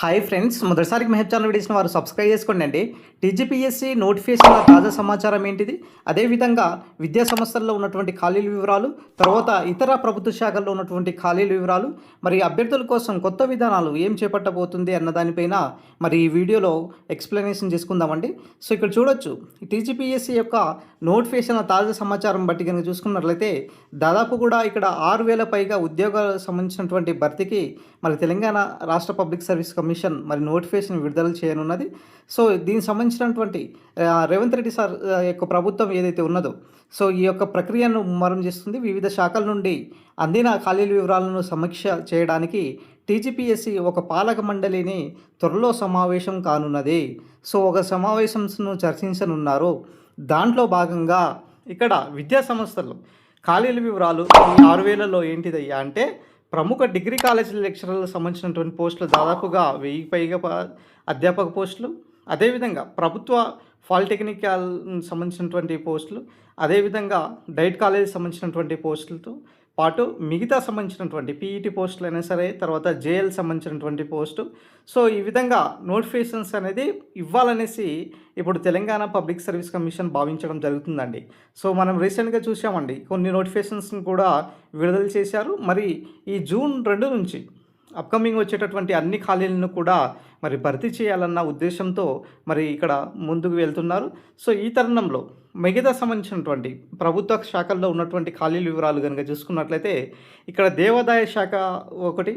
Hi friends, మొదటిసారికి Mehab channel వీడియోస్ని వారు subscribe చేసుకోండి అండి. టీజీపీఎస్సీ నోటిఫికేషన్ల తాజా సమాచారం ఏంటిది, అదేవిధంగా విద్యా సంస్థల్లో ఉన్నటువంటి ఖాళీల వివరాలు, తర్వాత ఇతర ప్రభుత్వ శాఖల్లో ఉన్నటువంటి ఖాళీల వివరాలు, మరి అభ్యర్థుల కోసం కొత్త విధానాలు ఏం చేపట్టబోతుంది అన్న దానిపైన మరి ఈ వీడియోలో ఎక్స్ప్లెనేషన్ చేసుకుందామండి. సో ఇక్కడ చూడొచ్చు, టీజీపీఎస్సీ యొక్క నోటిఫికేషన్ల తాజా సమాచారం బట్టి కనుక చూసుకున్నట్లయితే దాదాపు కూడా ఇక్కడ 6,000 పైగా ఉద్యోగాలకు సంబంధించినటువంటి భర్తీకి మరి తెలంగాణ రాష్ట్ర పబ్లిక్ సర్వీస్ కమిషన్ మరి నోటిఫికేషన్ విడుదల చేయనున్నది. సో దీనికి సంబంధించినటువంటి రేవంత్ రెడ్డి సార్ యొక్క ప్రభుత్వం ఏదైతే ఉన్నదో, సో ఈ యొక్క ప్రక్రియను ముమ్మరం చేస్తుంది. వివిధ శాఖల నుండి అందిన ఖాళీల వివరాలను సమీక్ష చేయడానికి టీజీపీఎస్సీ ఒక పాలక మండలిని త్వరలో సమావేశం కానున్నది. సో ఒక సమావేశంను చర్చించనున్నారు. దాంట్లో భాగంగా ఇక్కడ విద్యా సంస్థల్లో ఖాళీల వివరాలు ఈ 6,000లో ఏంటిదయ్యా అంటే, ప్రముఖ డిగ్రీ కాలేజీ లెక్చరర్లకు సంబంధించినటువంటి పోస్టులు దాదాపుగా 1,000 పైగా అధ్యాపక పోస్టులు, అదేవిధంగా ప్రభుత్వ పాలిటెక్నికల్ సంబంధించినటువంటి పోస్టులు, అదేవిధంగా డైట్ కాలేజీ సంబంధించినటువంటి పోస్టులతో పాటు మిగతా సంబంధించినటువంటి పీఈటీ పోస్టులు అయినా సరే, తర్వాత జేఎల్ సంబంధించినటువంటి పోస్టు. సో ఈ విధంగా నోటిఫికేషన్స్ అనేది ఇవ్వాలనేసి ఇప్పుడు తెలంగాణ పబ్లిక్ సర్వీస్ కమిషన్ భావించడం జరుగుతుందండి. సో మనం రీసెంట్గా చూసామండి, కొన్ని నోటిఫికేషన్స్ని కూడా విడుదల చేశారు. మరి ఈ జూన్ 2 నుంచి అప్కమింగ్ వచ్చేటటువంటి అన్ని ఖాళీలను కూడా మరి భర్తీ చేయాలన్న ఉద్దేశంతో మరి ఇక్కడ ముందుకు వెళ్తున్నారు. సో ఈ తరుణంలో మిగతా సంబంధించినటువంటి ప్రభుత్వ శాఖల్లో ఉన్నటువంటి ఖాళీల వివరాలు కనుక చూసుకున్నట్లయితే, ఇక్కడ దేవాదాయ శాఖ ఒకటి,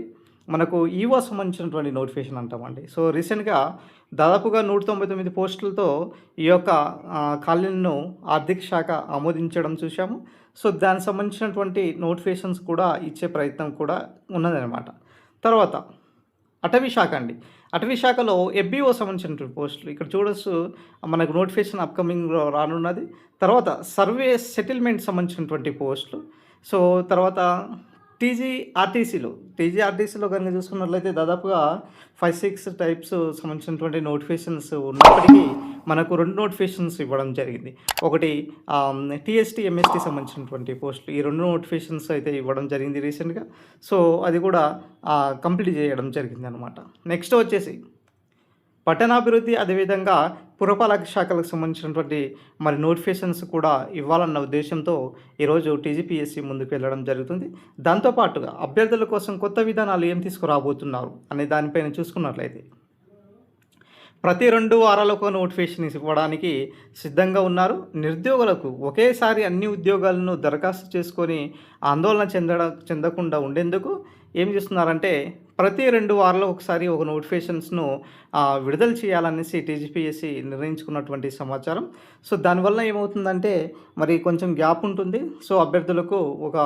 మనకు ఈవో సంబంధించినటువంటి నోటిఫికేషన్ అంటామండి. సో రీసెంట్గా దాదాపుగా 199 పోస్టులతో ఈ యొక్క ఖాళీలను ఆర్థిక శాఖ ఆమోదించడం చూసాము. సో దానికి సంబంధించినటువంటి నోటిఫికేషన్స్ కూడా ఇచ్చే ప్రయత్నం కూడా ఉన్నదనమాట. తర్వాత అటవీ శాఖ అండి. అటవీ శాఖలో ఎఫ్బిఓ సంబంధించినటువంటి పోస్టులు ఇక్కడ చూడొచ్చు, మనకు నోటిఫికేషన్ అప్కమింగ్లో రానున్నది. తర్వాత సర్వే సెటిల్మెంట్ సంబంధించినటువంటి పోస్టులు. సో తర్వాత టీజీఆర్టీసీలో కనుక చూసుకున్నట్లయితే దాదాపుగా 5-6 టైప్స్ సంబంధించినటువంటి నోటిఫికేషన్స్ ఉన్నప్పటికీ మనకు 2 నోటిఫికేషన్స్ ఇవ్వడం జరిగింది. ఒకటి టీఎస్టీ ఎంఎస్టీ సంబంధించినటువంటి పోస్టులు, ఈ 2 నోటిఫికేషన్స్ అయితే ఇవ్వడం జరిగింది రీసెంట్గా. సో అది కూడా కంప్లీట్ చేయడం జరిగింది అనమాట. నెక్స్ట్ వచ్చేసి పట్టణాభివృద్ధి, అదేవిధంగా పురపాలక శాఖలకు సంబంధించినటువంటి మరి నోటిఫికేషన్స్ కూడా ఇవ్వాలన్న ఉద్దేశంతో ఈరోజు టీజీపీఎస్సీ ముందుకు వెళ్ళడం జరుగుతుంది. దాంతోపాటుగా అభ్యర్థుల కోసం కొత్త విధానాలు ఏం తీసుకురాబోతున్నారు అనే దానిపైన చూసుకున్నట్లయితే, ప్రతి 2 వారాలకు నోటిఫికేషన్ ఇవ్వడానికి సిద్ధంగా ఉన్నారు. నిరుద్యోగులకు ఒకేసారి అన్ని ఉద్యోగాలను దరఖాస్తు చేసుకొని ఆందోళన చెందకుండా ఉండేందుకు ఏం చేస్తున్నారంటే, ప్రతి 2 వారాలకు ఒకసారి ఒక నోటిఫికేషన్స్ను విడుదల చేయాలనేసి టీజీపీఎస్సీ నిర్ణయించుకున్నటువంటి సమాచారం. సో దానివల్ల ఏమవుతుందంటే మరి కొంచెం గ్యాప్ ఉంటుంది. సో అభ్యర్థులకు ఒక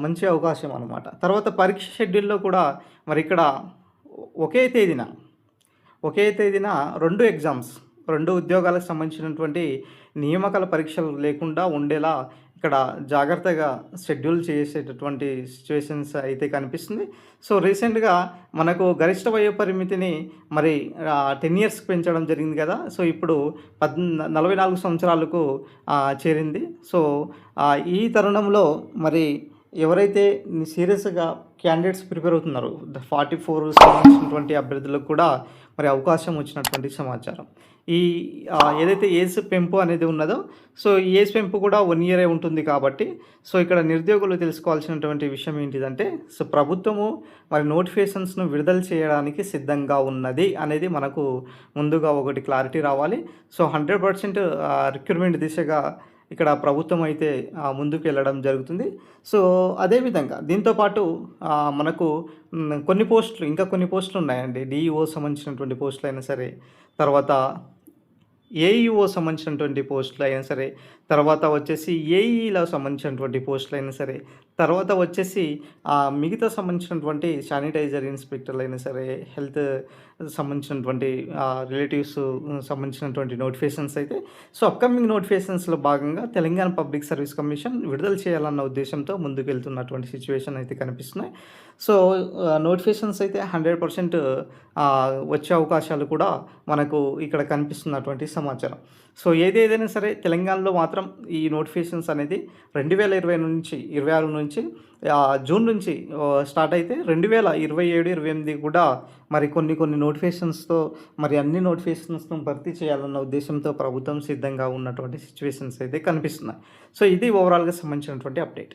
మంచి అవకాశం అనమాట. తర్వాత పరీక్ష షెడ్యూల్లో కూడా మరి ఇక్కడ ఒకే తేదీన 2 ఎగ్జామ్స్, 2 ఉద్యోగాలకు సంబంధించినటువంటి నియామకాల పరీక్షలు లేకుండా ఉండేలా ఇక్కడ జాగ్రత్తగా షెడ్యూల్ చేసేటటువంటి సిచ్యువేషన్స్ అయితే కనిపిస్తుంది. సో రీసెంట్గా మనకు గరిష్ట వయో పరిమితిని మరి 10 ఇయర్స్కి పెంచడం జరిగింది కదా. సో ఇప్పుడు 44 సంవత్సరాలకు చేరింది. సో ఈ తరుణంలో మరి ఎవరైతే సీరియస్గా క్యాండిడేట్స్ ప్రిపేర్ అవుతున్నారో 44 సంబంధించినటువంటి అభ్యర్థులకు కూడా మరి అవకాశం వచ్చినటువంటి సమాచారం. ఈ ఏదైతే ఏజ్ పెంపు అనేది ఉన్నదో, సో ఈ ఏజ్ పెంపు కూడా 1 ఇయరే ఉంటుంది కాబట్టి, సో ఇక్కడ నిరుద్యోగులు తెలుసుకోవాల్సినటువంటి విషయం ఏంటిదంటే, సో ప్రభుత్వము మరి నోటిఫికేషన్స్ను విడుదల చేయడానికి సిద్ధంగా ఉన్నది అనేది మనకు ముందుగా ఒకటి క్లారిటీ రావాలి. సో 100% రిక్రూట్మెంట్ దిశగా ఇక్కడ ప్రభుత్వం అయితే ముందుకు వెళ్ళడం జరుగుతుంది. సో అదేవిధంగా దీంతోపాటు మనకు ఇంకా కొన్ని పోస్టులు ఉన్నాయండి. డిఈఓ సంబంధించినటువంటి పోస్టులు అయినా సరే, తర్వాత ఏఈఓ సంబంధించినటువంటి పోస్టులు అయినా సరే, తర్వాత వచ్చేసి ఏఈలో సంబంధించినటువంటి పోస్టులు అయినా సరే, తర్వాత వచ్చేసి మిగతా సంబంధించినటువంటి శానిటైజర్ ఇన్స్పెక్టర్లు అయినా సరే, హెల్త్ సంబంధించినటువంటి రిలేటివ్స్ సంబంధించినటువంటి నోటిఫికేషన్స్ అయితే, సో అప్కమింగ్ నోటిఫికేషన్స్లో భాగంగా తెలంగాణ పబ్లిక్ సర్వీస్ కమిషన్ విడుదల చేయాలన్న ఉద్దేశంతో ముందుకు వెళ్తున్నటువంటి సిచ్యువేషన్ అయితే కనిపిస్తున్నాయి. సో నోటిఫికేషన్స్ అయితే 100% వచ్చే అవకాశాలు కూడా మనకు ఇక్కడ కనిపిస్తున్నటువంటి సమాచారం. సో ఏదైనా సరే తెలంగాణలో మాత్రం మాత్రం ఈ నోటిఫికేషన్స్ అనేది 2020 నుంచి 26 నుంచి జూన్ నుంచి స్టార్ట్ అయితే 2027, 28 కూడా మరి కొన్ని నోటిఫికేషన్స్తో మరి అన్ని నోటిఫికేషన్స్ను భర్తీ చేయాలన్న ఉద్దేశంతో ప్రభుత్వం సిద్ధంగా ఉన్నటువంటి సిచ్యువేషన్స్ అయితే కనిపిస్తున్నాయి. సో ఇది ఓవరాల్గా సంబంధించినటువంటి అప్డేట్.